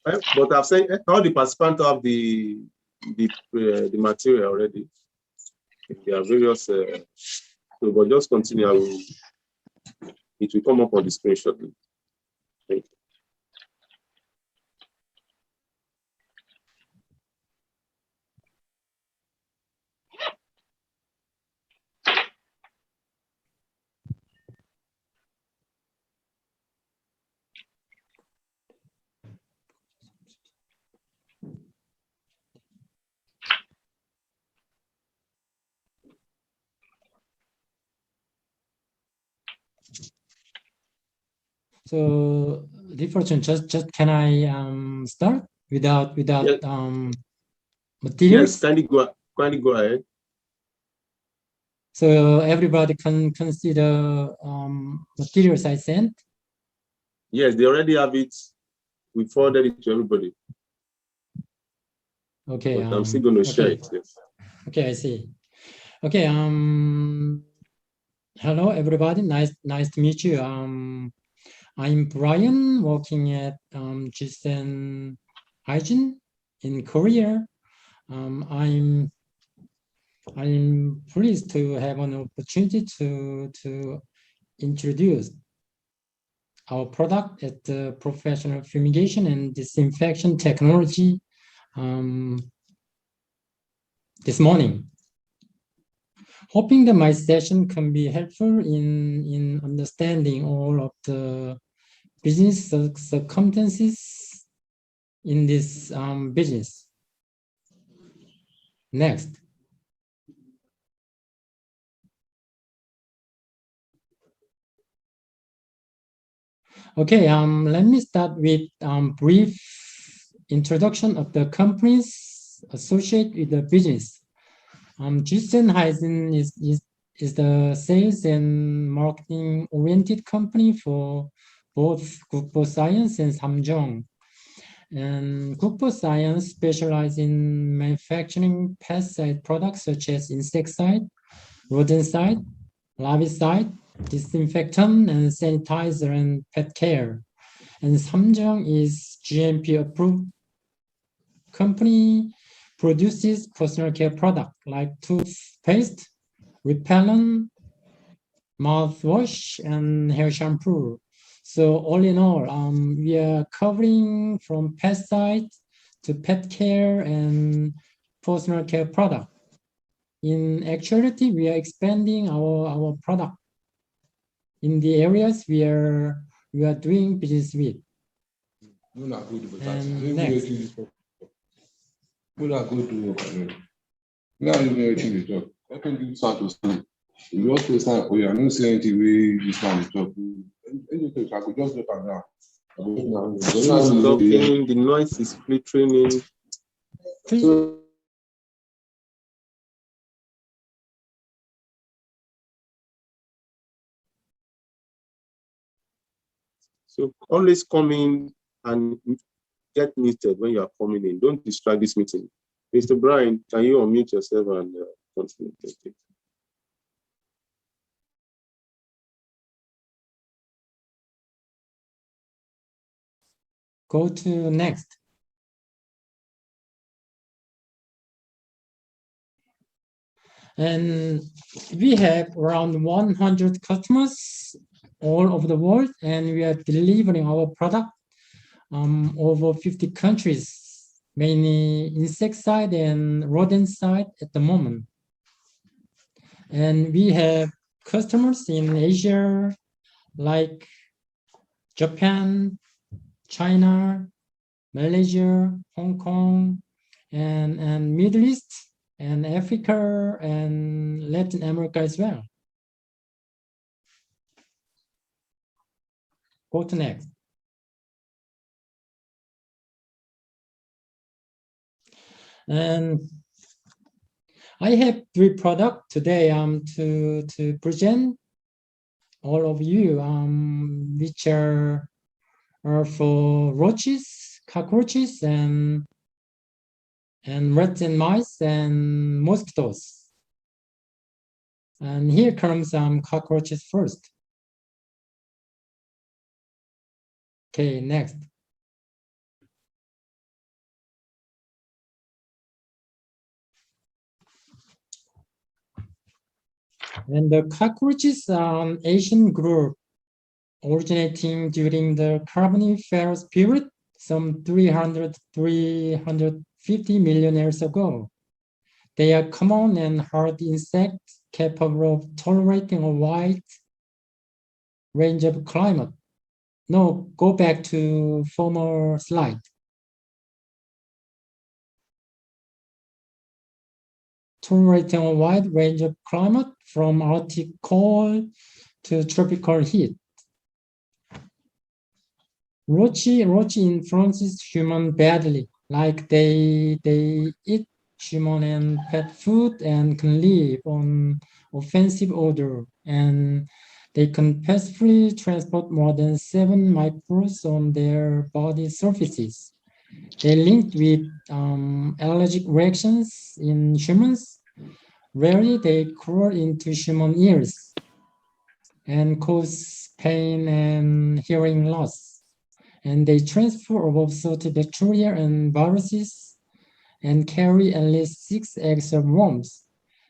But I've said all the participants have the material already. There are various. So, but just continue. It will come up on the screen shortly. Thank you. So, Dfortune, just can I start without Yes. materials? Yes, kindly go ahead. So everybody can see the materials I sent. Yes, they already have it. We forwarded it to everybody. Okay. But I'm still going to share it. Yes. Okay, I see. Okay. Hello, everybody. Nice to meet you. I'm Brian, working at GSSEN Hygiene in Korea. I'm pleased to have an opportunity to introduce our product at the professional fumigation and disinfection technology this morning. Hoping that my session can be helpful in understanding all of the business circumstances in this business. Next. Okay, let me start with brief introduction of the companies associated with the business. GSSEN Hygiene is the sales and marketing oriented company for both Kukbo Science and Samjung. And Kukbo Science specializes in manufacturing pesticide products such as insecticide, rodenticide, larvicide, disinfectant, and sanitizer and pet care. And Samjung is GMP approved company, produces personal care products like toothpaste, repellent, mouthwash, and hair shampoo. So all in all, we are covering from pesticide to pet care and personal care product. In actuality, we are expanding our product in the areas we are doing business with. And next. We are going to work. Now you know everything we talk. I can do something to sleep. You just to stand for you. I don't see anything we this man talk. Anything I could just look at now. Talking, the noise is filtering in. So always come in and get muted when you are coming in. Don't distract this meeting. Mr. Brian, can you unmute yourself and continue? Go to next. And we have around 100 customers all over the world, and we are delivering our product over 50 countries, mainly insecticide and rodenticide at the moment. And we have customers in Asia, like Japan, China, Malaysia, Hong Kong, and Middle East, and Africa, and Latin America as well. Go to next. And I have 3 products today to present all of you, which are for roaches, cockroaches, and rats and mice and mosquitoes. And here comes cockroaches first. Okay, next. And the cockroaches are an Asian group originating during the Carboniferous period, some 350 million years ago. They are common and hard insects capable of tolerating a wide range of climate. No, go back to former slide. Tolerating a wide range of climate from Arctic cold to tropical heat. Roach influences human badly, like they eat human and pet food and can live on offensive odor, and they can peacefully transport more than 7 microbes on their body surfaces. They linked with allergic reactions in humans. Rarely they crawl into human ears and cause pain and hearing loss. And they transfer above 30 bacteria and viruses and carry at least 6 eggs of worms.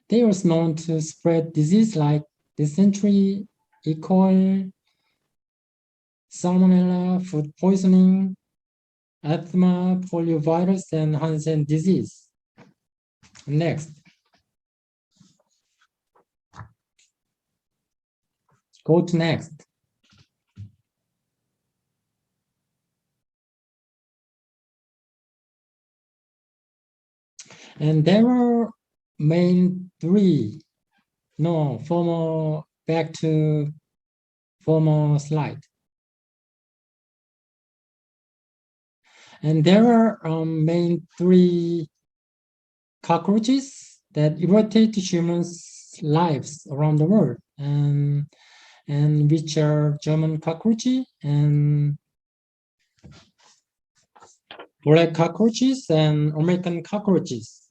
They are known to spread disease like dysentery, E. coli, salmonella, food poisoning, asthma, poliovirus, and Hansen disease. Next. Go to next. And there are main three. No, back to former slide. And there are main three cockroaches that irritate humans' lives around the world, and which are German cockroaches and black cockroaches and American cockroaches.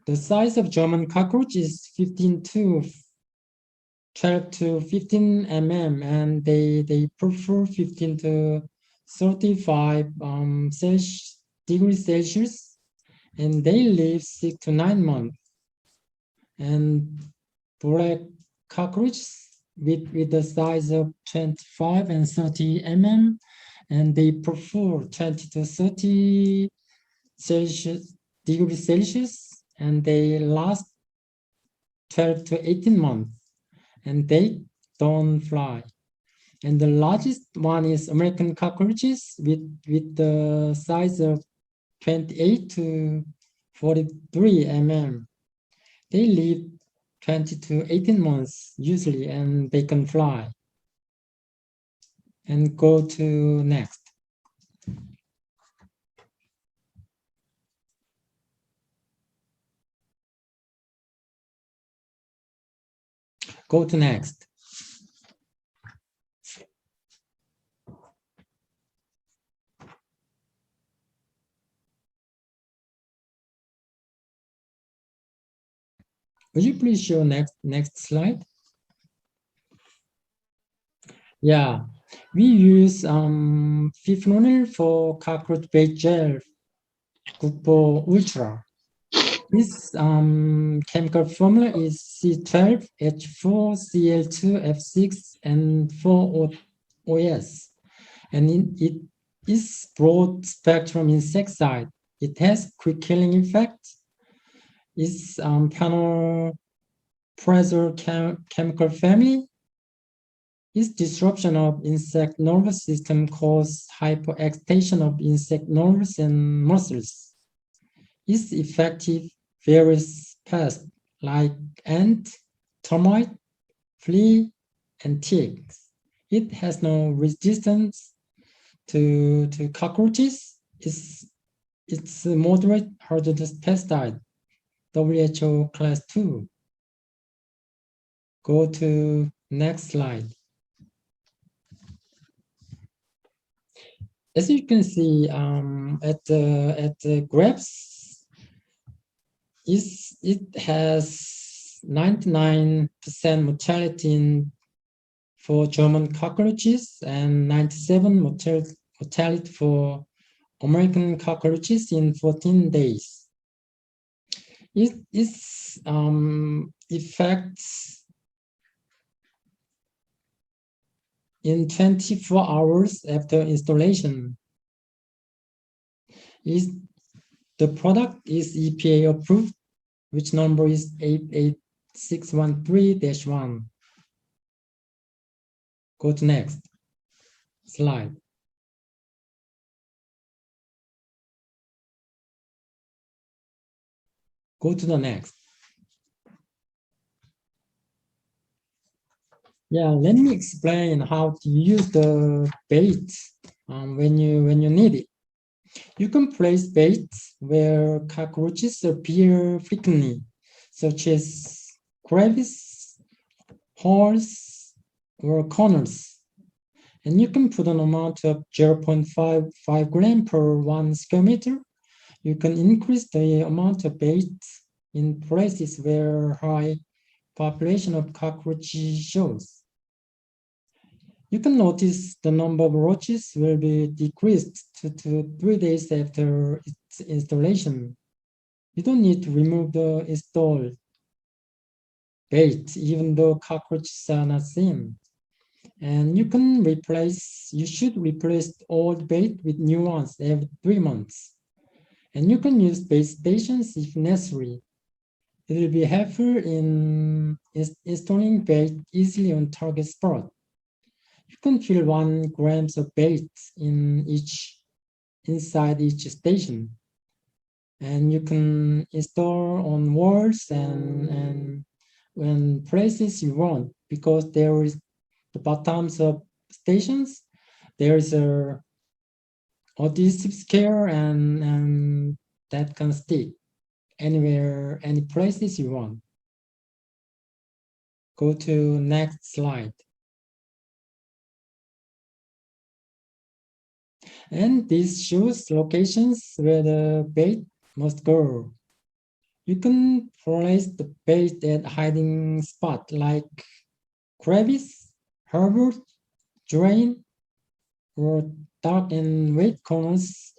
The size of German cockroach is 12 to 15 mm, and they prefer 15 to 35 degrees Celsius, and they live 6 to 9 months. And black cockroaches with the size of 25 and 30 mm, and they prefer 20 to 30 degrees Celsius, and they last 12 to 18 months, and they don't fly. And the largest one is American cockroaches with the size of 28 to 43 mm. They live 20 to 18 months usually, and they can fly. And go to next. Go to next. Would you please show next slide? Yeah, we use fipronil for cockroach-based gel, Kukbo Ultra. This chemical formula is C12H4Cl2F6 and 4OS, and it is broad spectrum insecticide. It has quick killing effect. It's phenolpressor chemical family. Its disruption of insect nervous system causes hyperexcitation of insect nerves and muscles. Its effective various pests like ant, termite, flea, and ticks. It has no resistance to cockroaches. It's a moderate hazardous pesticide, WHO class 2. Go to next slide. As you can see at the graphs, it has 99% mortality for German cockroaches and 97% mortality for American cockroaches in 14 days. Its effects in 24 hours after installation. The product is EPA approved, which number is 88613-1. Go to next slide. Go to the next. Yeah, let me explain how to use the bait when you need it. You can place baits where cockroaches appear frequently, such as crevices, holes, or corners. And you can put an amount of 0.55 gram per 1 square meter. You can increase the amount of bait in places where high population of cockroaches shows. You can notice the number of roaches will be decreased 2 to 3 days after its installation. You don't need to remove the installed bait, even though cockroaches are not seen. And you should replace old bait with new ones every 3 months. And you can use bait stations if necessary. It will be helpful in installing bait easily on target spot. You can fill 1 gram of bait inside each station. And you can install on walls and when places you want, because there is the bottoms of stations, there is a adhesive scale and that can stick anywhere, any places you want. Go to next slide. And this shows locations where the bait must go. You can place the bait at hiding spot like crevice, harbor, drain, or dark and wet corners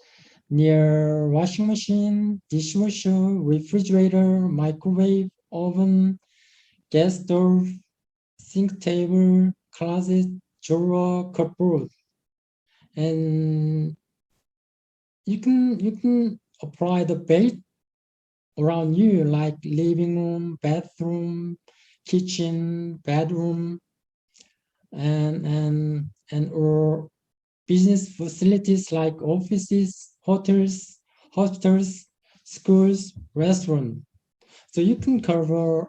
near washing machine, dishwasher, refrigerator, microwave, oven, gas stove, sink table, closet, drawer, cupboard. And you can apply the bait around you, like living room, bathroom, kitchen, bedroom, and or business facilities like offices, hotels, hospitals, schools, restaurants. So you can cover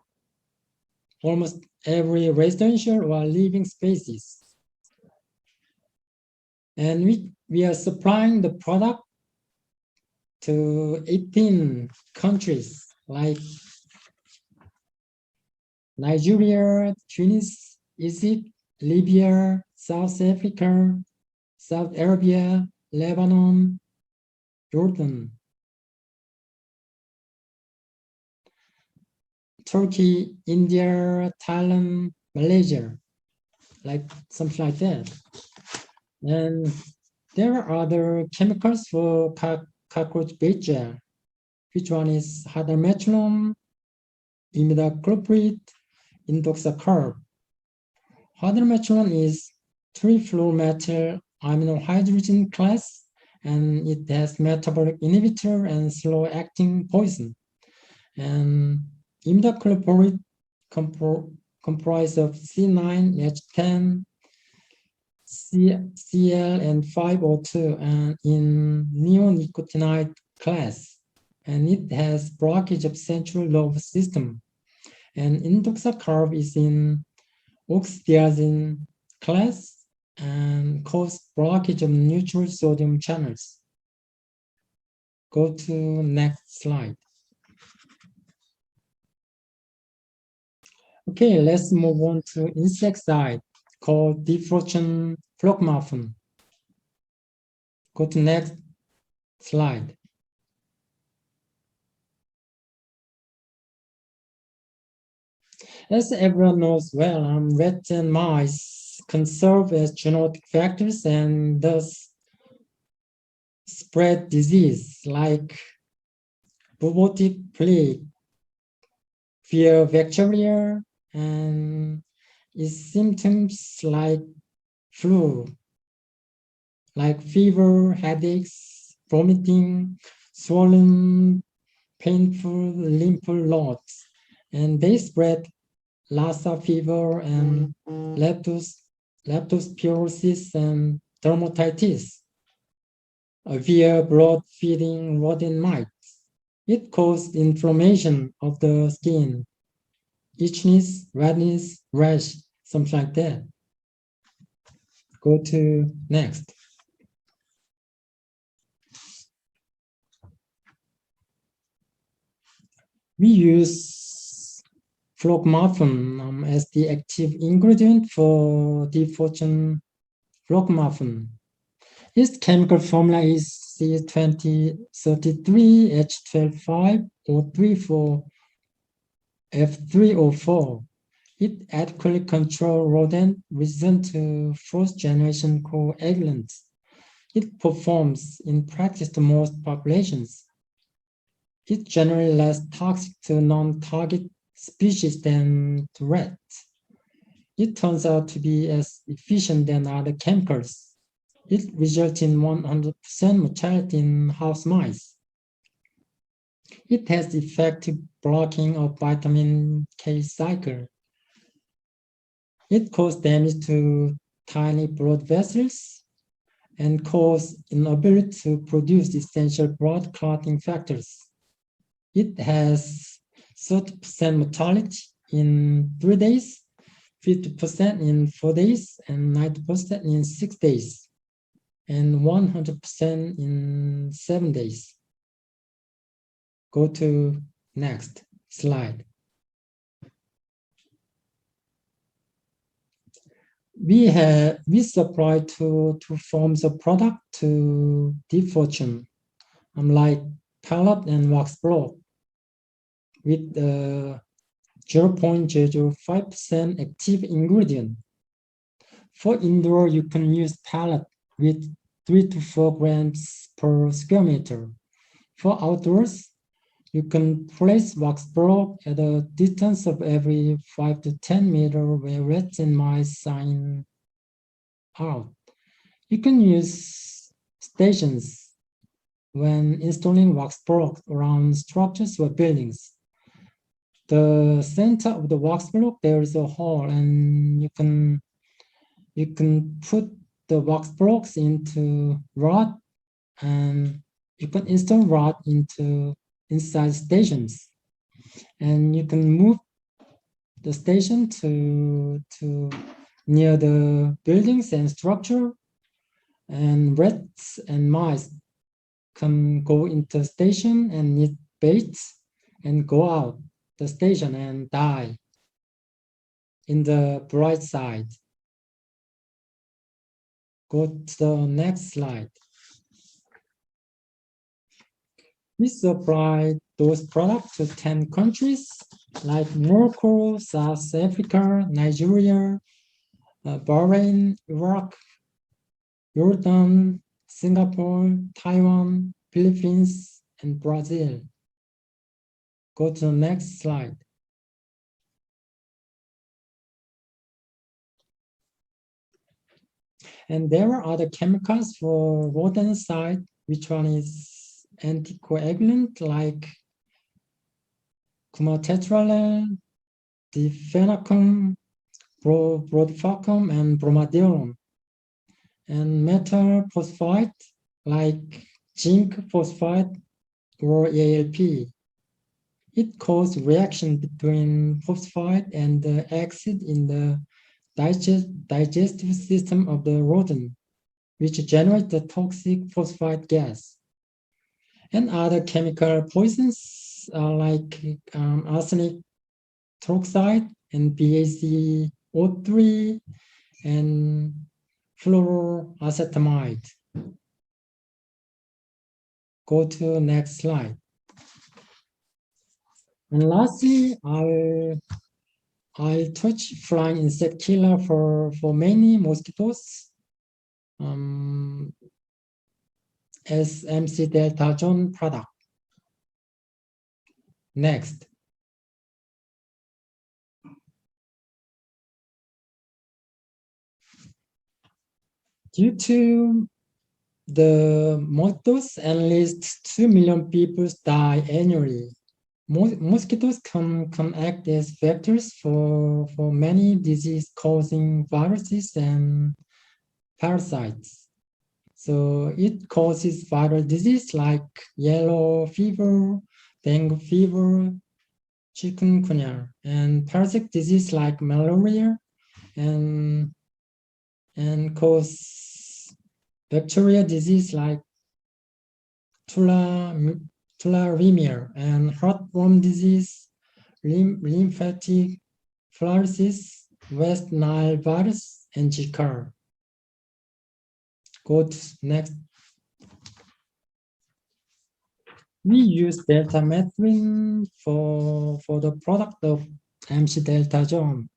almost every residential or living spaces. And we are supplying the product to 18 countries like Nigeria, Tunis, Egypt, Libya, South Africa, Saudi Arabia, Lebanon, Jordan, Turkey, India, Thailand, Malaysia, like something like that. And there are other chemicals for cockroach bait gel, which one is hydrometronome, imidacloprid, indoxacarb. Hydrometronome is 3-fluoromethyl aminohydrogen class, and it has metabolic inhibitor and slow-acting poison. And imidacloprid comprised of C9, H10, Cl, and 5O2, and in neonicotinoid class. And it has blockage of central nervous system. And indoxacarb is in oxydiazine class and cause blockage of neutral sodium channels. Go to next slide. Okay, let's move on to insecticide called Dfortune Flocoumafen. Go to next slide. As everyone knows well, rats and mice can serve as zoonotic factors and thus spread disease like bubonic plague via bacteria, and its symptoms like flu, like fever, headaches, vomiting, swollen, painful lymph nodes, and they spread Lassa fever and leptospirosis and dermatitis via blood-feeding rodent mites. It causes inflammation of the skin, itchiness, redness, rash, something like that. Go to next. We use Flocoumafen as the active ingredient for Dfortune Flocoumafen. Its chemical formula is C2033H125O3 F304. It adequately controls rodent resistant to fourth-generation coagulants. It performs in practice to most populations. It's generally less toxic to non-target species than to rats. It turns out to be as efficient than other chemicals. It results in 100% mortality in house mice. It has effective blocking of vitamin K cycle. It causes damage to tiny blood vessels and causes inability to produce essential blood clotting factors. It has 30% mortality in 3 days, 50% in 4 days, and 90% in 6 days, and 100% in 7 days. Go to next slide. We supply two forms of product to Dfortune, like pellet and wax block, with 0.005% active ingredient. For indoor, you can use pellet with 3 to 4 grams per square meter. For outdoors, you can place wax block at a distance of every 5 to 10 meters where rats and mice sign out. You can use stations when installing wax block around structures or buildings. The center of the wax block, there is a hole, and you can put the wax blocks into rod, and you can install rod inside stations, and you can move the station to near the buildings and structure, and rats and mice can go into the station and eat baits and go out the station and die. In the bright side. Go to the next slide. We supply those products to 10 countries like Morocco, South Africa, Nigeria, Bahrain, Iraq, Jordan, Singapore, Taiwan, Philippines, and Brazil. Go to the next slide. And there are other chemicals for rodenticide, which one is anticoagulant like cumatetraline, difenacum, brodifacoum, and bromadiolone. And metal phosphide like zinc phosphide or ALP. It causes reaction between phosphide and the acid in the digestive system of the rodent, which generates the toxic phosphide gas. And other chemical poisons like arsenic trioxide and BaCO3 and fluoroacetamide. Go to next slide. And lastly, I'll touch flying insect killer for many mosquitoes as MC Delta John product. Next. Due to the mosquitoes, at least 2 million people die annually. Mosquitoes can act as vectors for many disease-causing viruses and parasites. So it causes viral disease like yellow fever, dengue fever, chikungunya, and parasitic disease like malaria, and cause bacteria disease like tularemia and heartworm disease, lymphatic filariasis, West Nile virus, and Zika. Go to next. We use deltamethrin for the product of MC-deltazone.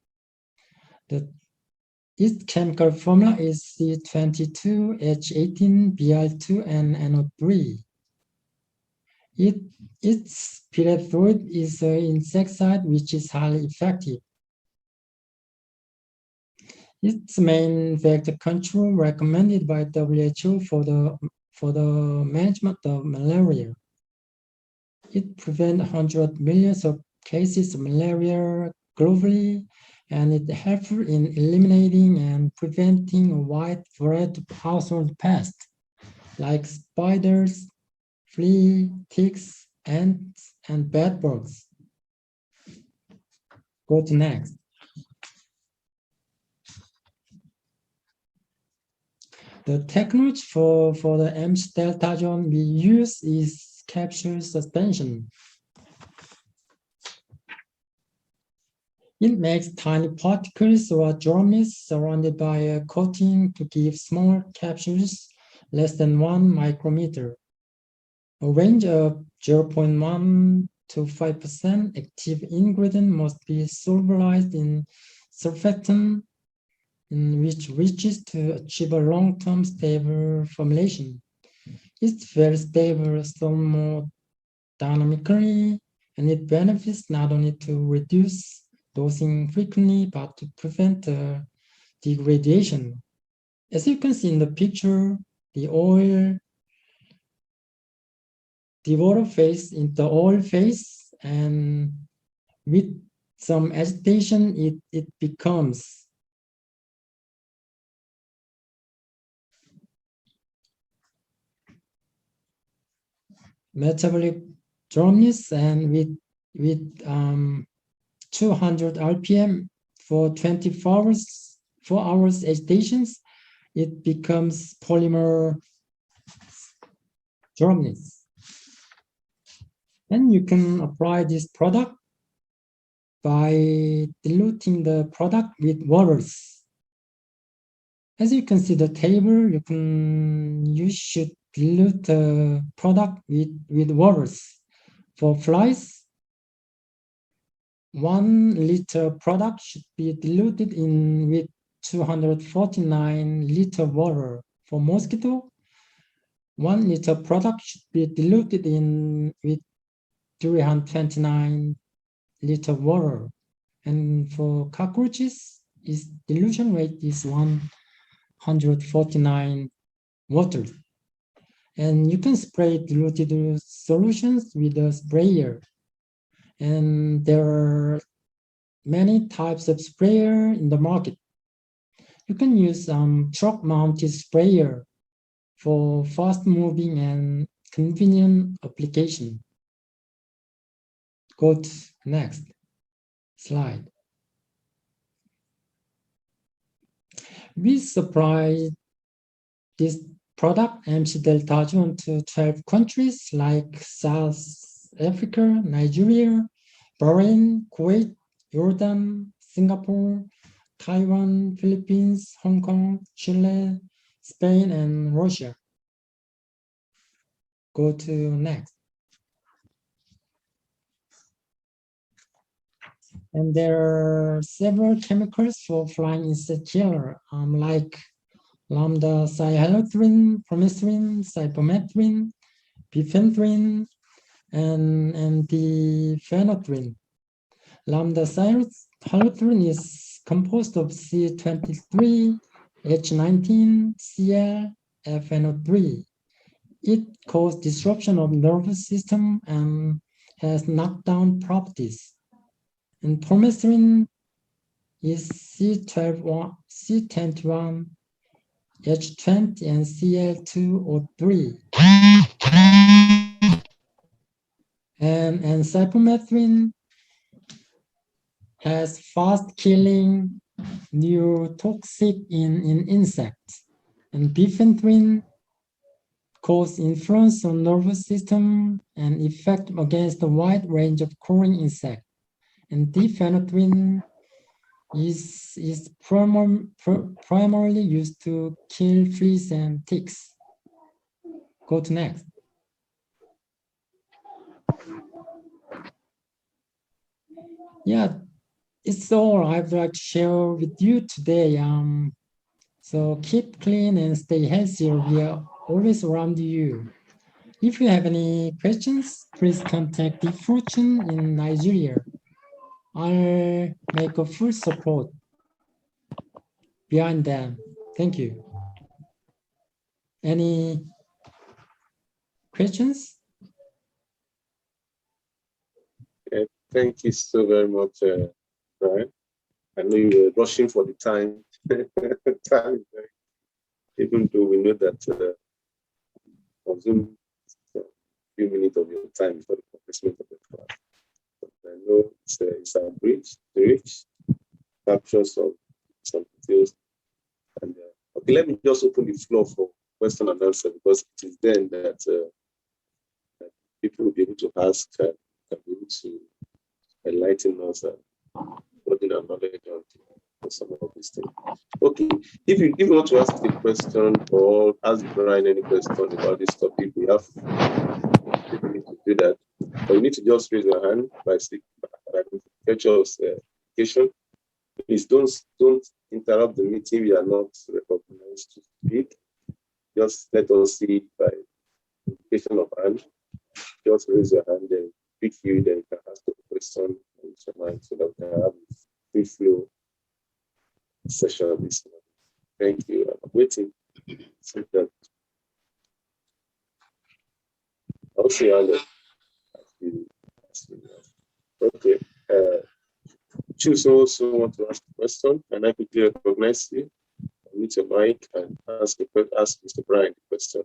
Its chemical formula is C22H18Br2 and NO3. Its pyrethroid is an insecticide which is highly effective. Its main vector control recommended by WHO for the management of malaria. It prevents hundreds of millions of cases of malaria globally, and it helpful in eliminating and preventing a wide variety of household pests like spiders, fleas, ticks, ants, and bedbugs. Go to next. The technology for the MC-deltazone we use is capsule suspension. It makes tiny particles or droplets surrounded by a coating to give small capsules less than 1 micrometer. A range of 0.1 to 5% active ingredient must be solubilized in surfactant, which reaches to achieve a long-term stable formulation. It's very stable thermodynamically, and it benefits not only to reduce dosing frequently, but to prevent degradation. As you can see in the picture, the water phase in the oil phase, and with some agitation, it becomes metabolic dryness, and with 200 RPM for 24 hours, 4 hours agitations, it becomes polymer dryness. And you can apply this product by diluting the product with waters. As you can see the table, you should dilute the product with waters. For flies, 1 liter product should be diluted with 249 liter water. For mosquito, 1 liter product should be diluted with 329 liter water. And for cockroaches, its dilution rate is 149 water. And you can spray diluted solutions with a sprayer. And there are many types of sprayer in the market. You can use truck-mounted sprayer for fast-moving and convenient application. Go to next slide. We supply this product, MC-deltazone, to 12 countries like South Africa, Nigeria, Bahrain, Kuwait, Jordan, Singapore, Taiwan, Philippines, Hong Kong, Chile, Spain, and Russia. Go to next. And there are several chemicals for flying insect killer, like lambda cyhalothrin, permethrin, cypermethrin, bifenthrin, and the phenolphthalein. Lambda cyhalothrin is composed of C23 H19Cl FNO3. It causes disruption of nervous system and has knockdown properties. And permethrin is C1021, H20, and Cl2O3. And cypermethrin has fast killing neurotoxic in insects. And bifenthrin cause influence on nervous system and effect against a wide range of crawling insects. And diphenotrin is primarily used to kill fleas and ticks. Go to next. Yeah, it's all I'd like to share with you today. So keep clean and stay healthy. We are always around you. If you have any questions, please contact Dfortune in Nigeria. I'll make a full support behind them. Thank you. Any questions? Thank you so very much, Brian. I know you were rushing for the time. Even though we know that consume a few minutes of your time for the commencement of the class. But I know it's a rich captures of some details. And okay, let me just open the floor for question and answer, because it is then that people will be able to ask and be able to enlighten us and broaden our knowledge on some of these things. Okay, if you want to ask a question or ask Brian any question about this topic, we have people need to do that. But you need to just raise your hand by identification. Please don't interrupt the meeting. We are not recognized to speak. Just let us see by indication of hand. Just raise your hand and pick you, then you can ask the question in your mind so that we can have a free flow session of this morning. Thank you. I'm waiting. I'll see you later. Okay. Choose also want to ask a question, and I quickly recognize you. Mute your mic and ask Mr. Brian the question.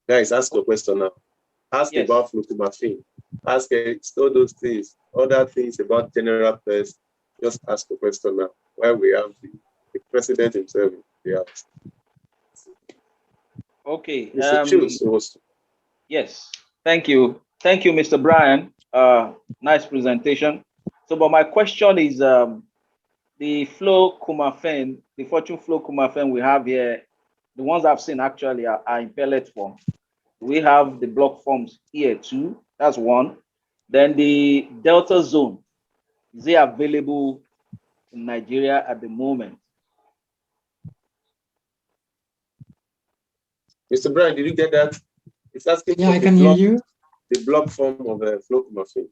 Guys, ask your question now. Ask about Flocoumafen. Ask all those things, other things about general pest. Just ask the question now. While we have the president himself in the house. Okay. Choose. Yes. Thank you. Thank you, Mr. Brian. Nice presentation. So, but my question is the Flocoumafen, the Dfortune Flocoumafen we have here, the ones I've seen actually are in pellet form. We have the block forms here too. That's one. Then the Delta Zone, is it available in Nigeria at the moment? Mr. Brian, did you get that? It's asking Yeah, for I can hear you. The block form of a Flocoumafen.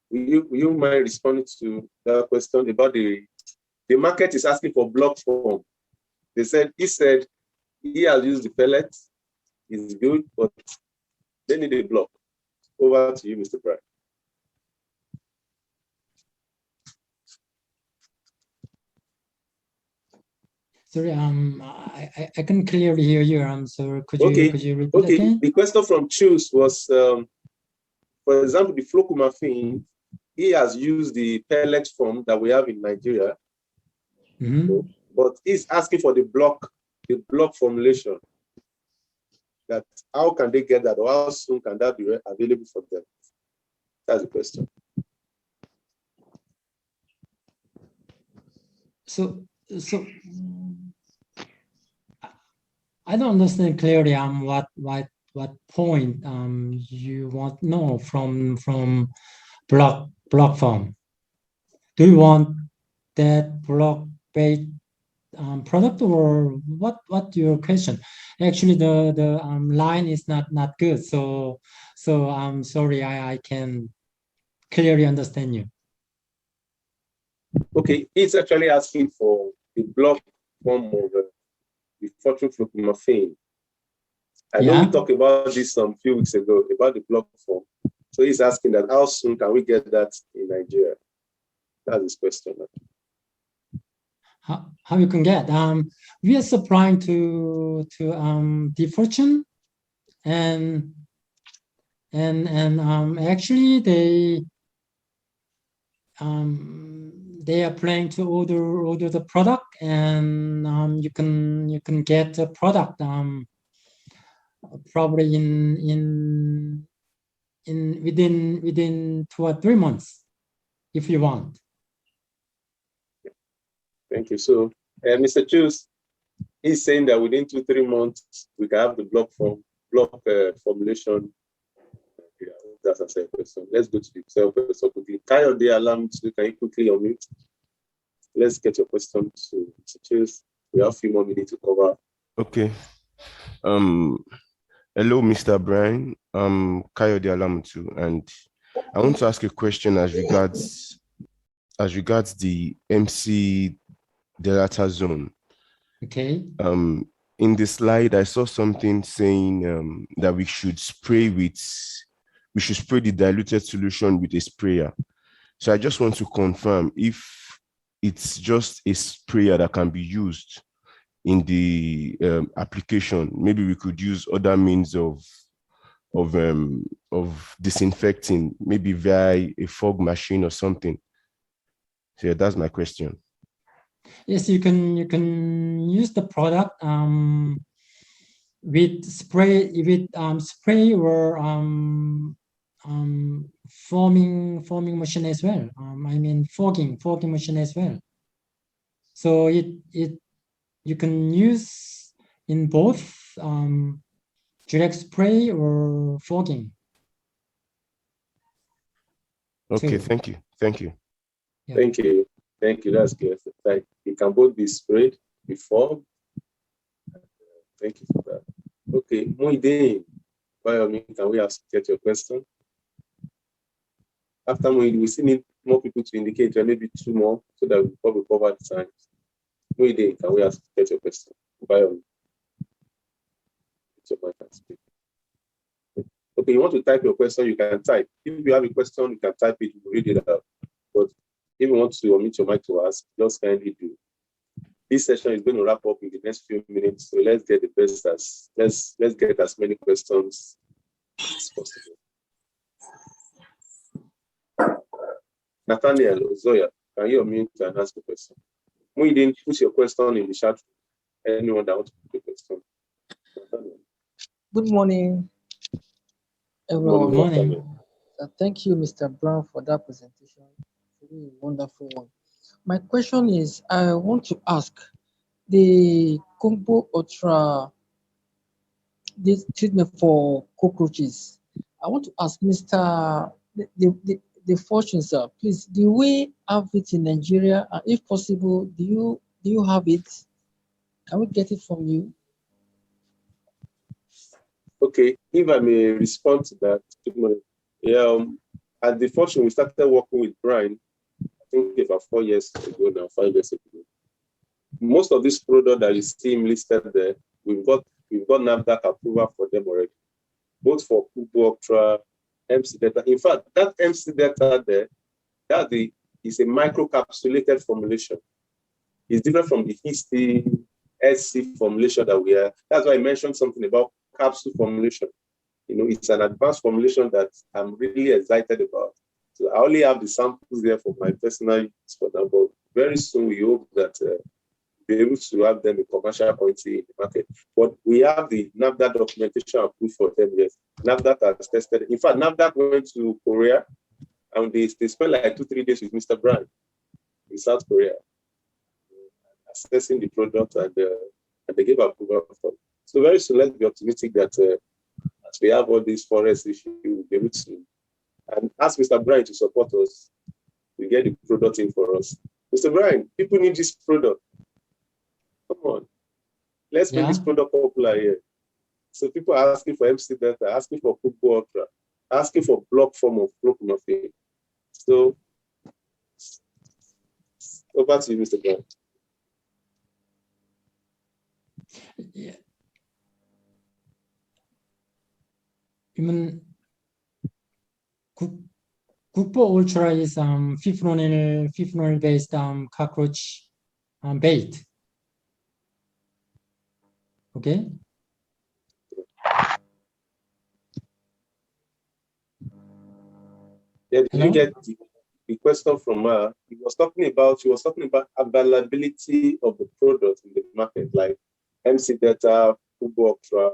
Will you mind responding to that question about the market is asking for block form? He said he has used the pellets, it's good, but they need a block. Over to you, Mr. Brian. Sorry, I can clearly hear you. So could you repeat again? The question from Choose was, for example, the Flocoumafen, he has used the pellet form that we have in Nigeria, but he's asking for the block formulation. That how can they get that, or how soon can that be available for them? That's the question. So I don't understand clearly what point you want to know from block form. Do you want that block-based product, or what your question? Actually, the line is not good, so I'm sorry, I can clearly understand you. Okay, it's actually asking for the block form of the Dfortune Flocoumafen. I know we talked about this some few weeks ago about the block form. So he's asking that how soon can we get that in Nigeria? That's his question. How you can get? We are supplying to Dfortune, and actually they are planning to order the product, and you can get the product probably within 2 or 3 months if you want. Thank you. So Mr. Chus, he's saying that within 2-3 months we can have the block formulation. Yeah, that's a second question. Let's go to the second question quickly. Kayode Alam, can you quickly unmute? Let's get your question to Mr. Chus. We have a few more minutes to cover. Okay. Hello, Mr. Brian. Kayode Alamutu, and I want to ask a question as regards the MC Delta zone. Okay. In the slide, I saw something saying that we should spray the diluted solution with a sprayer. So I just want to confirm if it's just a sprayer that can be used in the application. Maybe we could use other means of disinfecting, maybe via a fog machine or something. So yeah, that's my question. Yes, you can use the product with spray or foaming machine as well. I mean fogging machine as well. So you can use in both direct spray or fogging. Okay, too. thank you. Yeah. Thank you. That's good. Like it can both be sprayed before. Thank you for that. Okay, Muideen, by all means, can we get your question? After Muideen, we still need more people to indicate, or maybe 2 more, so that we probably cover the time. Muideen, can we get your question? By all means. Okay, you want to type your question, you can type. If you have a question, you can type it, we'll read it out. But if you want to omit your mic to ask, just kindly do. This session is going to wrap up in the next few minutes, so let's get the best let's get as many questions as possible. Nathaniel Zoya, can you unmute and ask a question? Muideen, put your question in the chat. Anyone that wants to put a question. Nathaniel. Good morning, everyone. Good morning. Thank you, Mr. Brown, for that presentation. Really wonderful one. My question is, I want to ask the Kukbo Ultra, this treatment for cockroaches. I want to ask Mr. The Fortune, sir, please, do we have it in Nigeria? And if possible, do you have it? Can we get it from you? Okay, if I may respond to that. At Dfortune, we started working with Brian, I think about 4 years ago now, 5 years ago. Most of these products that you see him listed there, we've got NAFDAC approval for them already, both for Kukbo Ultra, MC Delta. In fact, that MC Delta there, is a microcapsulated formulation. It's different from the HISTI SC formulation that we have. That's why I mentioned something about capsule formulation. It's an advanced formulation that I'm really excited about. So I only have the samples there for my personal use for them, but very soon we hope that we'll be able to have them in commercial quantity in the market. But we have the NAFDAC documentation approved for them, yes. NAFDAC has tested. In fact, NAFDAC went to Korea and they spent like 2-3 days with Mr. Brian in South Korea, assessing the product, and they gave approval for it. So very soon, let's be optimistic that as we have all these forest issues, we'll be able to, and ask Mr. Brian to support us. We get the product in for us. Mr. Brian, people need this product. Come on. Let's make this product popular here. So people are asking for MC Delta, asking for Kukbo Ultra, asking for block form of Flocoumafen. So Over to you, Mr. Brown. Yeah. Even Kukbo Ultra is fipronil based cockroach bait. Okay. Yeah, did Hello? you get the question from her? She was talking about availability of the product in the market, like MC Data, Kukbo Ultra,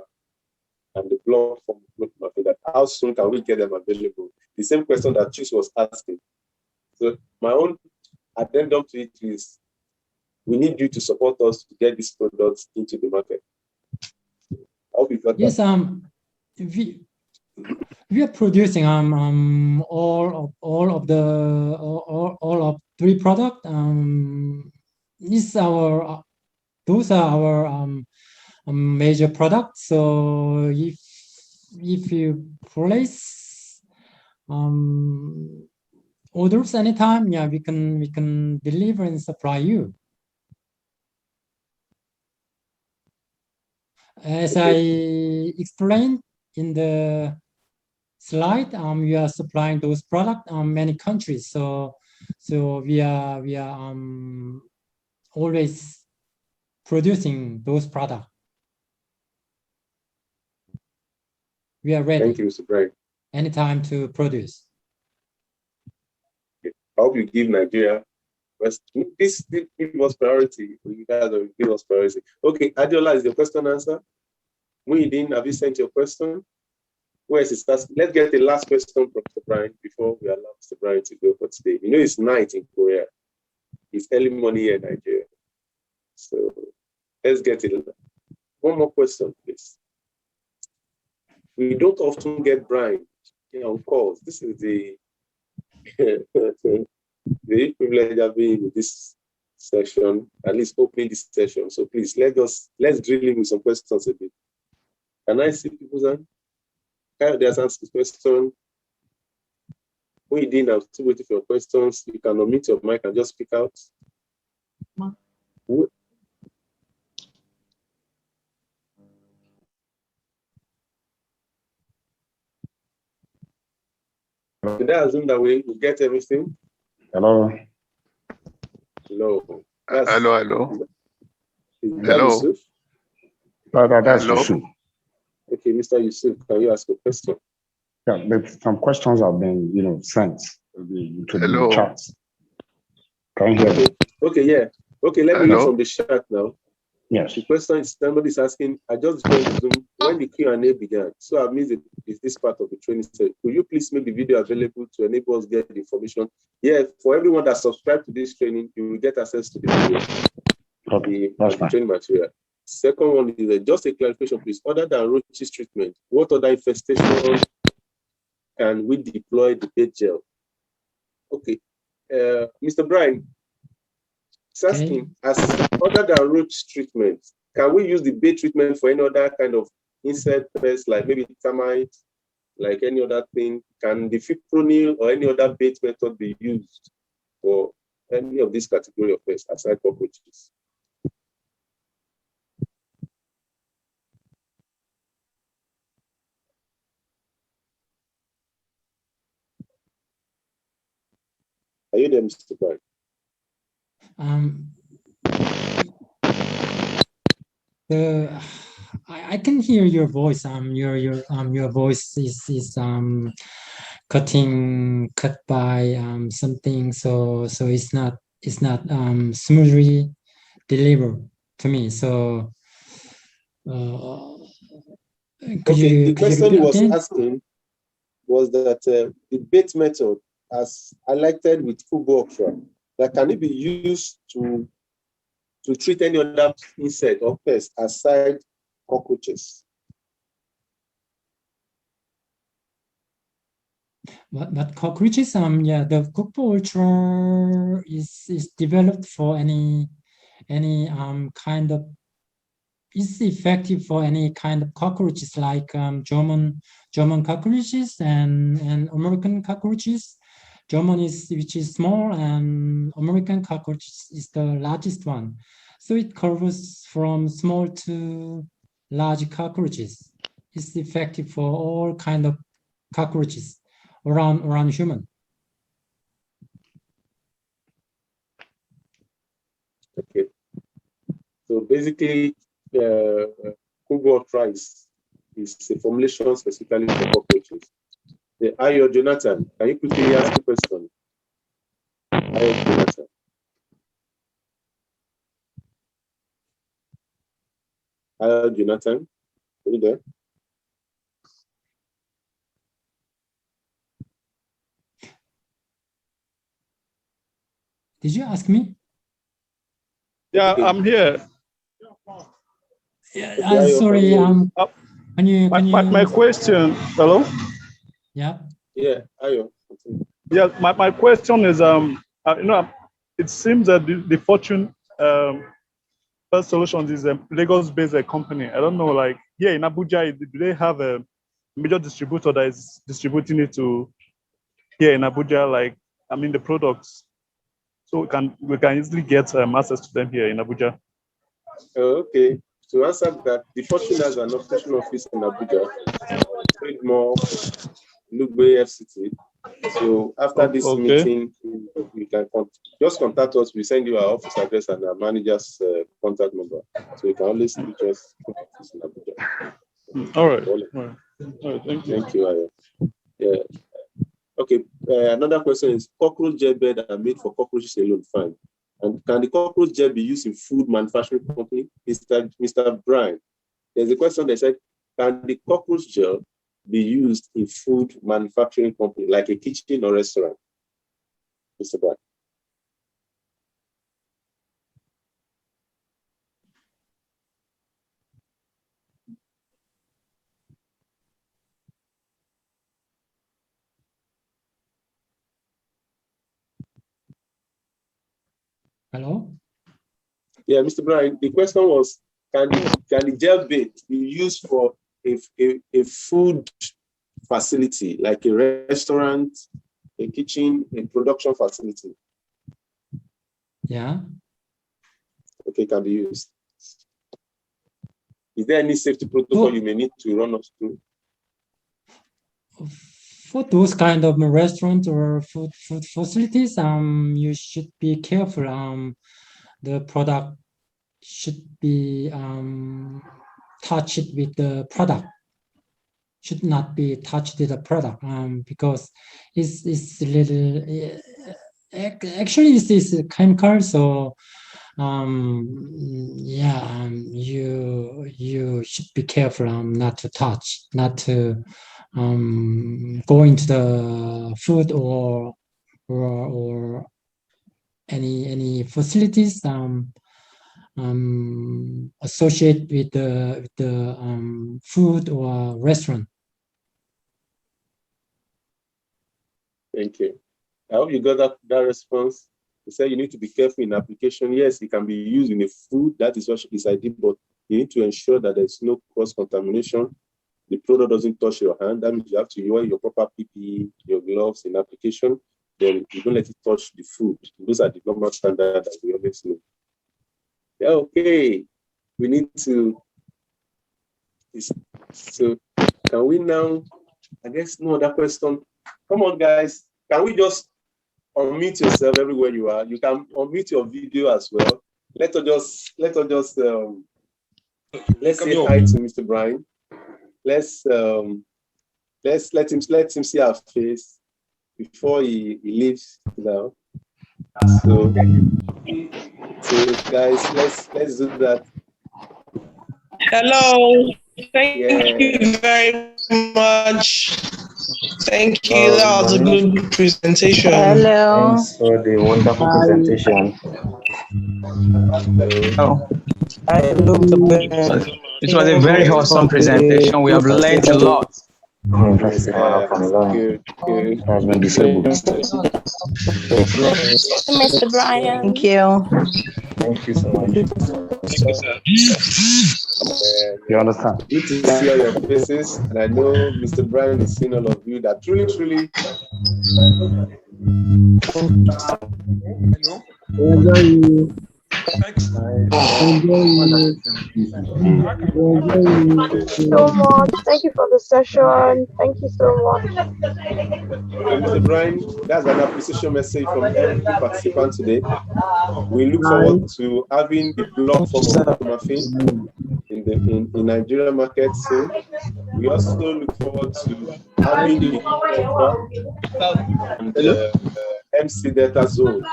and the blog from Flocoumafen, that how soon can we get them available? The same question that Chus was asking. So my own addendum to it is, we need you to support us to get these products into the market. I hope you got Yes, that. we are producing all of three products. Those are our major products. So if you place orders anytime, yeah, we can deliver and supply you. As I explained in the slide, we are supplying those products many countries. So we are always producing those products. We are ready. Thank you, Mr. Brian. Anytime to produce. I hope you give Nigeria this give us priority. You guys will give us priority. Okay, Adiola, is your question answered? Muhyiddin, have you sent your question? Where is it? Let's get the last question from Mr. Brian before we allow Mr. Brian to go for today. You know, it's night in Korea. It's early morning here in Nigeria. So let's get it. One more question, please. We don't often get Brian on calls. This is the the privilege of being in this session, at least opening this session. So please let's drill in with some questions a bit. Can I see people's hand? Kyle just asked his question. Muhyiddin, I'm still waiting for your questions. You can unmute your mic and just speak out. Did I assume that we get everything? Hello. Hello. Hello. Is that Hello. Yusuf? That's Hello. Yusuf. Okay, Mr. Yusuf, can you ask a question? Yeah, but some questions have been, sent to Hello. the chat. Can you hear me? Okay, yeah. Okay, let me read Hello. from the chat now. Yes. The question is, somebody's asking, I just joined Zoom when the Q&A began. So I missed this part of the training. So could you please make the video available to enable us get the information? Yeah, for everyone that subscribed to this training, you will get access to the video, the training material. Second one is just a clarification, please. Other than roaches treatment, what other infestation can we deploy the bait gel? Okay, Mr. Brian, it's asking, as other than roach treatment, can we use the bait treatment for any other kind of insect pest, like maybe termites, like any other thing? Can the fipronil or any other bait method be used for any of this category of pests aside cockroaches? Are you there, Mr. Brian? I can hear your voice. Your voice is cut by something. So it's not smoothly delivered to me. So the question he was asking was that the bait method, as highlighted with Kukbo Ultra, that can it be used to treat any other insect or pest aside cockroaches? But cockroaches, yeah, the Kukbo Ultra is developed for any kind of, is effective for any kind of cockroaches, like German cockroaches and American cockroaches. German which is small, and American cockroach is the largest one. So it covers from small to large cockroaches. It's effective for all kind of cockroaches around human. Okay. So basically, Kukbo is a formulation specifically for cockroaches. Ayo Jonathan, can you quickly ask the question? Ayo Jonathan. Ayo Jonathan, are you there? Did you ask me? Yeah, Okay. I'm here. Yeah, sorry. Can you? My question. Hello. Yeah. Yeah, Ayo. Yeah, my question is it seems that the Fortune Pest Solutions is a Lagos-based company. I don't know, like here in Abuja, do they have a major distributor that is distributing it to here in Abuja? Like, I mean, the products, so we can easily get access to them here in Abuja. Okay. To answer that, Dfortune has an operation office in Abuja, more Lugbe FCT. So after this meeting, you can just contact us. We send you our office address and our manager's contact number. So you can always reach us in Abuja. All right. All right. Thank you. Thank you, Ayo. Yeah. Okay. Another question is: cockroach gel bed are made for cockroaches alone. Fine. And can the cockroach gel be used in food manufacturing company? Mr. Brian, there's a question that said, can the cockroach gel be used in food manufacturing company, like a kitchen or restaurant? Mr. Brian. Hello? Yeah, Mr. Brian, the question was, can the gel bait be used for a food facility, like a restaurant, a kitchen, a production facility? Yeah. Okay, can be used. Is there any safety protocol you may need to run us through? For those kind of restaurants or food facilities, you should be careful. The product should be touched with the product. Should not be touched with the product because it's a little. Actually, it's a chemical, so you should be careful not to touch, not to go into the food or any facilities associated with the food or restaurant. Thank you. I hope you got that response. You said you need to be careful in application. Yes, it can be used in a food. That is what is ideal, but you need to ensure that there's no cross-contamination. The product doesn't touch your hand. That means you have to wear your proper PPE, your gloves in application. Then you don't let it touch the food. Those are the normal standards that we always know. Yeah, okay. We need to. So can we now? I guess no other question. Come on, guys. Can we just unmute yourself everywhere you are? You can unmute your video as well. Let's say hi to Mr. Brian. Let's let him see our face before he leaves now. So guys, let's do that. Hello. Thank you very much. Thank you. That was a good presentation. Hello. Thanks for the wonderful presentation. Oh. It was a very awesome presentation. We have learned a lot. That's good. Has been disabled. Mr. Brian. Thank you. Thank you so much. Thank you, sir. You understand? Good to see all your faces, and I know Mr. Brian is seeing all of you. That truly Enjoy you. So much. Thank you for the session. Thank you so much. So, Mr. Brian, that's an appreciation message from every participant today. We look forward to having the block form of Flocoumafen in Nigerian market soon. We also look forward to having the and MC Delta Zone.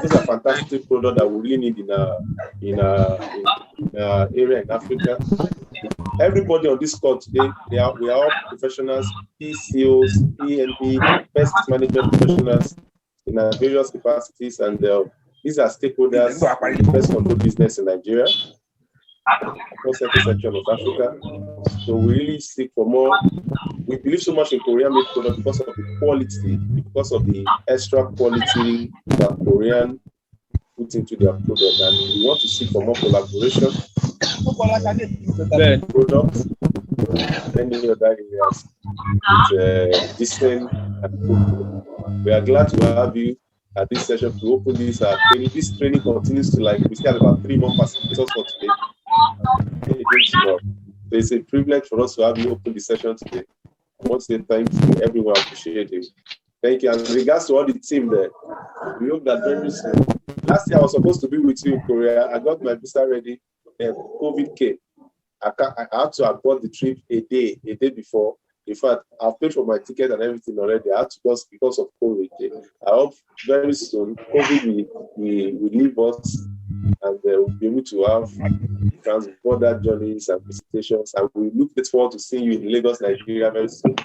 These are fantastic products that we really need in our area in Africa. Everybody on this call today, we are all professionals, PCOs, PMP, pest management professionals in our various capacities, and these are stakeholders in the pest control business in Nigeria, across every section of Africa. So we really seek for more. We believe so much in Korean-made products because of the quality, because of the extra quality that Korean put into their product, and we want to seek for more collaboration products many other areas with GSSEN and Kukbo. We are glad to have you at this session to open this training. This training continues to we still have about 3 more facilitators for today. So it's a privilege for us to have you open the session today. I want to say thank you, everyone. Appreciate you. Thank you. And in regards to all the team there, we hope that very soon. Last year I was supposed to be with you in Korea. I got my visa ready. COVID came. I had to abort the trip a day before. In fact, I've paid for my ticket and everything already. I had to just because of COVID. I hope very soon COVID will leave us and we'll be able to have trans-border journeys and visitations. And we look forward to seeing you in Lagos, Nigeria very soon.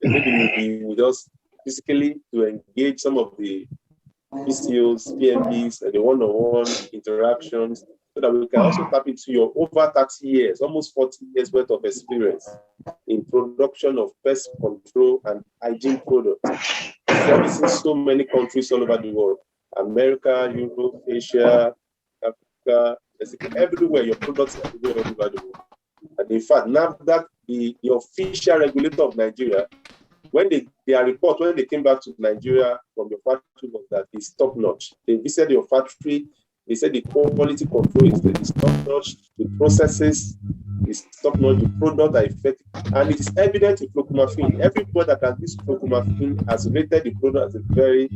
And maybe we'll just physically to engage some of the PCOs, PMBs, and the one-on-one interactions, so that we can also tap into your over 30 years, almost 40 years worth of experience in production of pest control and hygiene products, servicing so many countries all over the world, America, Europe, Asia, Africa, everywhere. Your products are everywhere all over the world. And in fact, now that the official regulator of Nigeria, when their report, when they came back to Nigeria from your factory, was that it's top notch. They visited your factory. They said the quality control is top notch, the processes is top notch, the products are effective, and it is evident in Flocoumafen. Everybody that has used Flocoumafen has rated the product as a very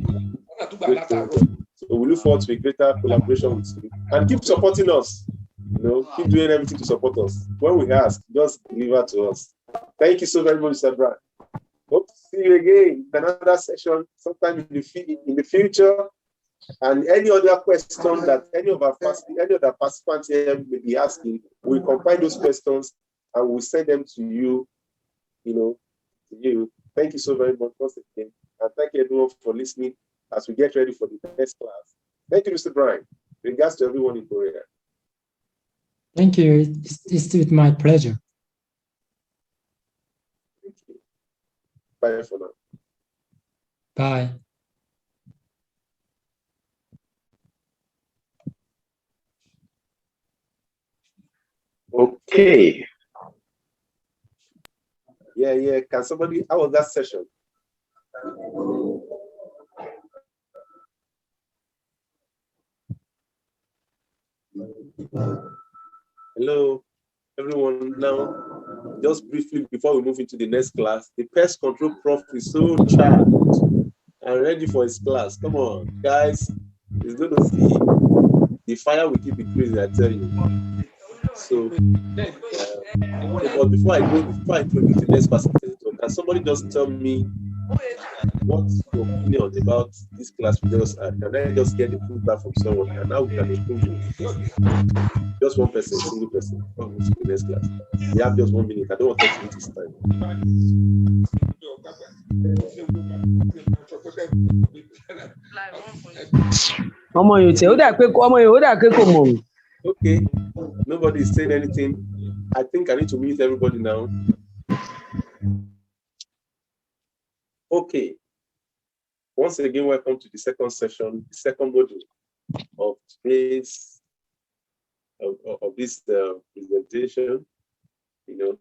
great product. So we look forward to a greater collaboration with you and keep supporting us. Keep doing everything to support us. When we ask, just deliver to us. Thank you so very much, Mr. Brian. Hope to see you again in another session sometime in the future. And any other question that any other participants here may be asking, we'll compile those questions and we'll send them to you, to you. Thank you so very much once again. And thank you everyone for listening as we get ready for the next class. Thank you, Mr. Brian. Regards to everyone in Korea. Thank you. It's with my pleasure. Thank you. Bye for now. Bye. Okay. Yeah. Can somebody, how was that session? Hello, everyone. Now, just briefly before we move into the next class, the pest control prof is so charged and ready for his class. Come on, guys. He's going to see the fire will keep increasing, I tell you. So, but before I introduce the next facilitator, can somebody just tell me what's your opinion about this class we just had? Can I just get the feedback from someone? And now we can improve it. Just one person, single person. Move to the next class. We have just 1 minute. I don't want us to meet this time. Okay. Nobody is saying anything. I think I need to mute everybody now. Okay. Once again, welcome to the second session, the second module of today's of this presentation. It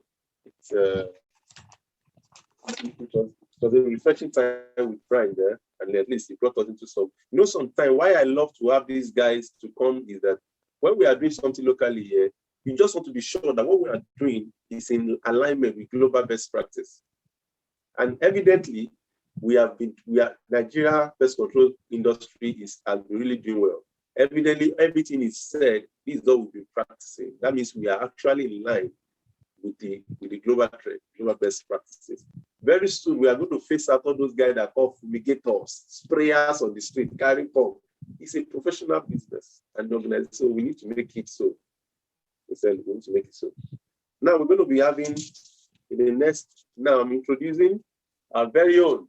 was a refreshing time with Brian there. and at least it brought us into some. You know, sometimes why I love to have these guys to come is that when we are doing something locally here, you just want to be sure that what we are doing is in alignment with global best practice. And evidently, Nigeria pest control industry has been really doing well. Evidently, everything is said, this is what we've been practicing. That means we are actually in line with the global trend, global best practices. Very soon, we are going to face out all those guys that call fumigators, sprayers on the street, carrying pump. It's a professional business and organized, so we need to make it so. We need to make it so. Now we're going to be having in the next. Now I'm introducing our very own